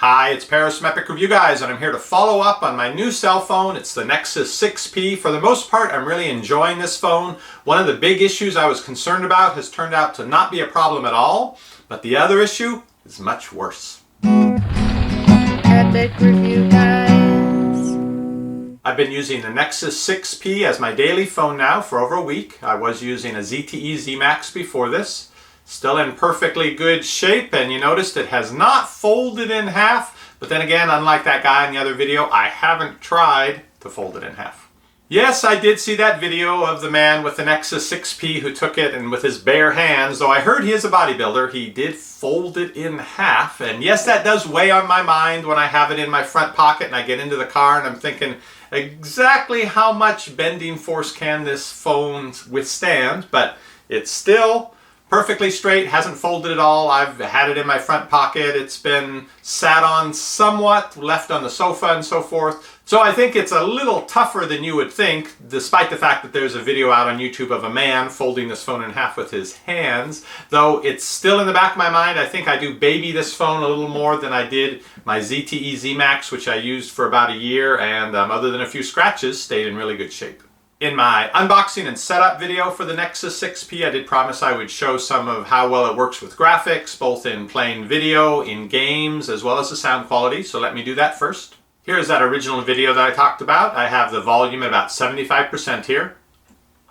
Hi, it's Paris from EpicReviewGuys, and I'm here to follow up on my new cell phone. It's the Nexus 6P. For the most part, I'm really enjoying this phone. One of the big issues I was concerned about has turned out to not be a problem at all, but the other issue is much worse. EpicReviewGuys. I've been using the Nexus 6P as my daily phone now for over a week. I was using a ZTE Z Max before this. Still in perfectly good shape, and you noticed it has not folded in half, but then again, unlike that guy in the other video, I haven't tried to fold it in half. Yes, I did see that video of the man with the Nexus 6P who took it and with his bare hands, though I heard he is a bodybuilder, he did fold it in half, and yes, that does weigh on my mind when I have it in my front pocket and I get into the car and I'm thinking, exactly how much bending force can this phone withstand, but it's still perfectly straight, hasn't folded at all. I've had it in my front pocket. It's been sat on somewhat, left on the sofa and so forth. So I think it's a little tougher than you would think, despite the fact that there's a video out on YouTube of a man folding this phone in half with his hands. Though it's still in the back of my mind, I think I do baby this phone a little more than I did my ZTE Z Max, which I used for about a year, and other than a few scratches, stayed in really good shape. In my unboxing and setup video for the Nexus 6P, I did promise I would show some of how well it works with graphics, both in plain video, in games, as well as the sound quality, so let me do that first. Here's that original video that I talked about. I have the volume at about 75% here.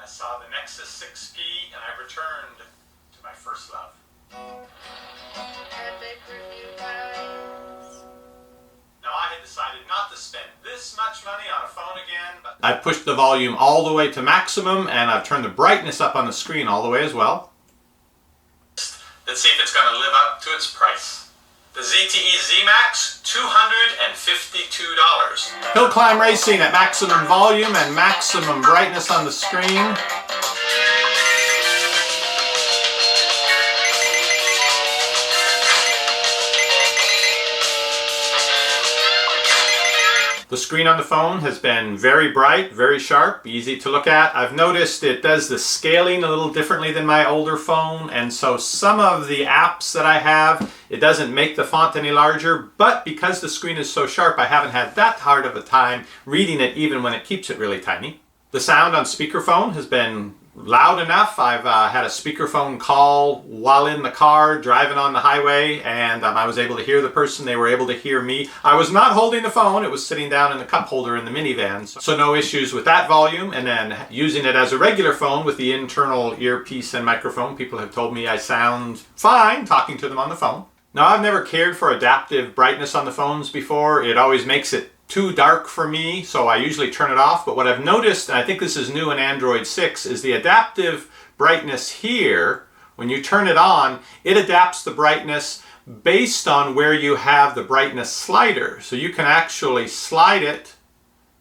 I saw the Nexus 6P and I returned to my first love. Now I had decided not to spend this much money on a phone again, but I pushed the volume all the way to maximum and I've turned the brightness up on the screen all the way as well. Let's see if it's going to live up to its price. The ZTE Z Max, $252. Hill climb racing at maximum volume and maximum brightness on the screen. The screen on the phone has been very bright, very sharp, easy to look at. I've noticed it does the scaling a little differently than my older phone, and so some of the apps that I have, it doesn't make the font any larger, but because the screen is so sharp, I haven't had that hard of a time reading it even when it keeps it really tiny. The sound on speakerphone has been loud enough. I've had a speakerphone call while in the car driving on the highway, and I was able to hear the person. They were able to hear me. I was not holding the phone. It was sitting down in the cup holder in the minivan, so no issues with that volume. And then using it as a regular phone with the internal earpiece and microphone, people have told me I sound fine talking to them on the phone. Now, I've never cared for adaptive brightness on the phones before. It always makes it too dark for me, so I usually turn it off. But what I've noticed, and I think this is new in Android 6, is the adaptive brightness here. When you turn it on, it adapts the brightness based on where you have the brightness slider. So you can actually slide it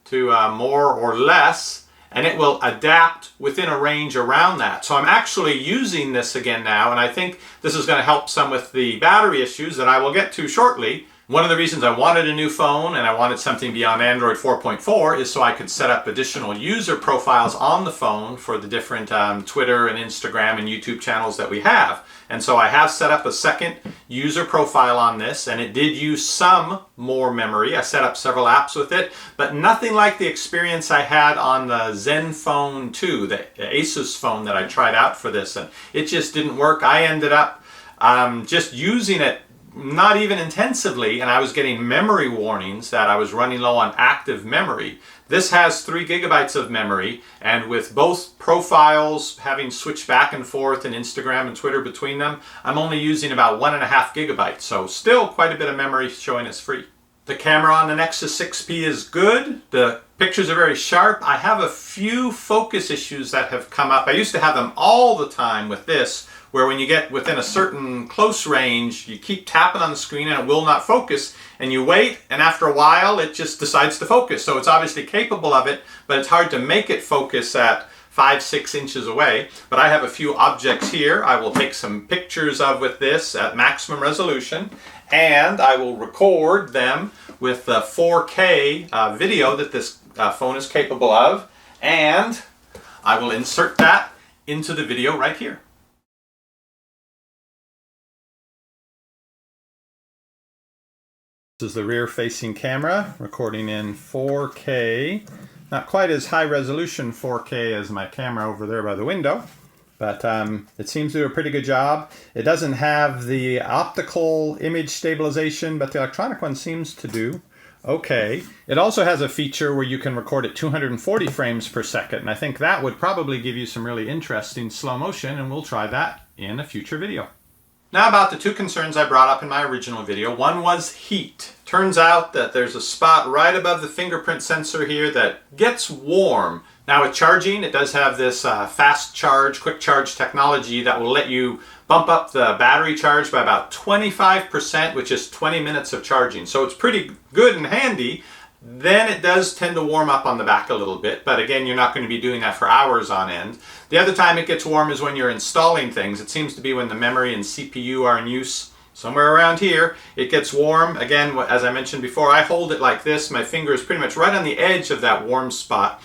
to more or less, and it will adapt within a range around that. So I'm actually using this again now, and I think this is going to help some with the battery issues that I will get to shortly. One of the reasons I wanted a new phone and I wanted something beyond Android 4.4 is so I could set up additional user profiles on the phone for the different Twitter and Instagram and YouTube channels that we have. And so I have set up a second user profile on this, and it did use some more memory. I set up several apps with it, but nothing like the experience I had on the Zenfone 2, the Asus phone that I tried out for this, and it just didn't work. I ended up just using it not even intensively, and I was getting memory warnings that I was running low on active memory. This has 3 gigabytes of memory, and with both profiles having switched back and forth in Instagram and Twitter between them, I'm only using about 1.5 gigabytes, so still quite a bit of memory showing as free. The camera on the Nexus 6P is good. The pictures are very sharp. I have a few focus issues that have come up. I used to have them all the time with this, where when you get within a certain close range, you keep tapping on the screen and it will not focus, and you wait, and after a while it just decides to focus. So it's obviously capable of it, but it's hard to make it focus at 5-6 inches away. But I have a few objects here I will take some pictures of with this at maximum resolution, and I will record them with the 4K video that this phone is capable of, and I will insert that into the video right here. This is the rear-facing camera, recording in 4K. Not quite as high resolution 4K as my camera over there by the window, but it seems to do a pretty good job. It doesn't have the optical image stabilization, but the electronic one seems to do okay. It also has a feature where you can record at 240 frames per second, and I think that would probably give you some really interesting slow motion, and we'll try that in a future video. Now about the two concerns I brought up in my original video. One was heat. Turns out that there's a spot right above the fingerprint sensor here that gets warm. Now with charging, it does have this fast charge, quick charge technology that will let you bump up the battery charge by about 25%, which is 20 minutes of charging. So it's pretty good and handy. Then it does tend to warm up on the back a little bit, but again, you're not going to be doing that for hours on end. The other time it gets warm is when you're installing things. It seems to be when the memory and CPU are in use. Somewhere around here, it gets warm. Again, as I mentioned before, I hold it like this. My finger is pretty much right on the edge of that warm spot.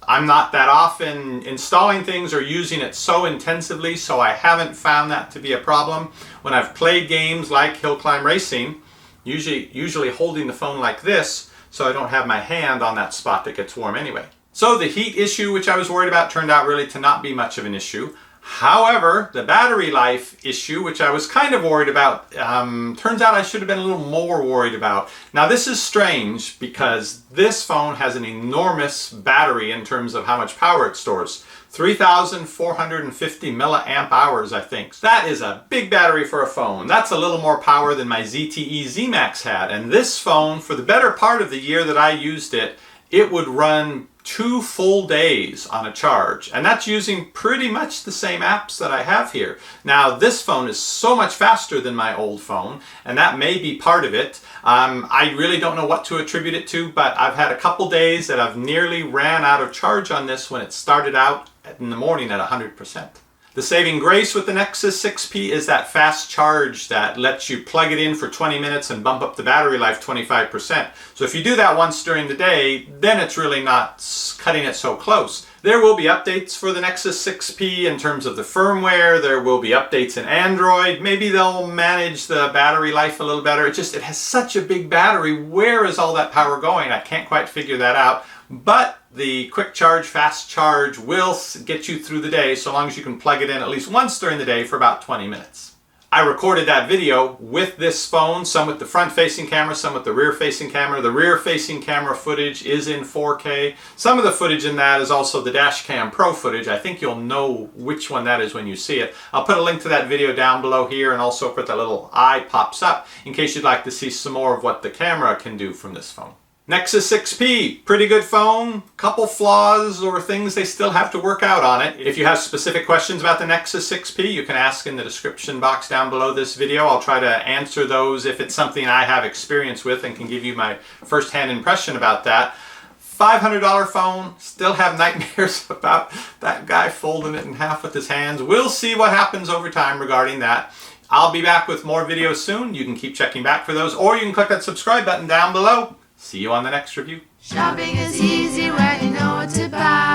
I'm not that often installing things or using it so intensively, so I haven't found that to be a problem. When I've played games like Hill Climb Racing, usually holding the phone like this, so I don't have my hand on that spot that gets warm anyway. So the heat issue, which I was worried about, turned out really to not be much of an issue. However, the battery life issue, which I was kind of worried about, turns out I should have been a little more worried about. Now this is strange because this phone has an enormous battery in terms of how much power it stores. 3,450 milliamp hours, I think. That is a big battery for a phone. That's a little more power than my ZTE Z Max had. And this phone, for the better part of the year that I used it, it would run 2 full days on a charge. And that's using pretty much the same apps that I have here. Now, this phone is so much faster than my old phone, and that may be part of it. I really don't know what to attribute it to, but I've had a couple days that I've nearly ran out of charge on this when it started out in the morning at 100%. The saving grace with the Nexus 6P is that fast charge that lets you plug it in for 20 minutes and bump up the battery life 25%. So if you do that once during the day, then it's really not cutting it so close. There will be updates for the Nexus 6P in terms of the firmware. There will be updates in Android. Maybe they'll manage the battery life a little better. It has such a big battery. Where is all that power going? I can't quite figure that out. But the quick charge, fast charge will get you through the day so long as you can plug it in at least once during the day for about 20 minutes. I recorded that video with this phone, some with the front-facing camera, some with the rear-facing camera. The rear-facing camera footage is in 4K. Some of the footage in that is also the Dashcam Pro footage. I think you'll know which one that is when you see it. I'll put a link to that video down below here, and also put that little eye pops up in case you'd like to see some more of what the camera can do from this phone. Nexus 6P, pretty good phone, couple flaws or things they still have to work out on it. If you have specific questions about the Nexus 6P, you can ask in the description box down below this video. I'll try to answer those if it's something I have experience with and can give you my first-hand impression about that. $500 phone, still have nightmares about that guy folding it in half with his hands. We'll see what happens over time regarding that. I'll be back with more videos soon. You can keep checking back for those, or you can click that subscribe button down below. See you on the next review. Shopping is easy when you know what to buy.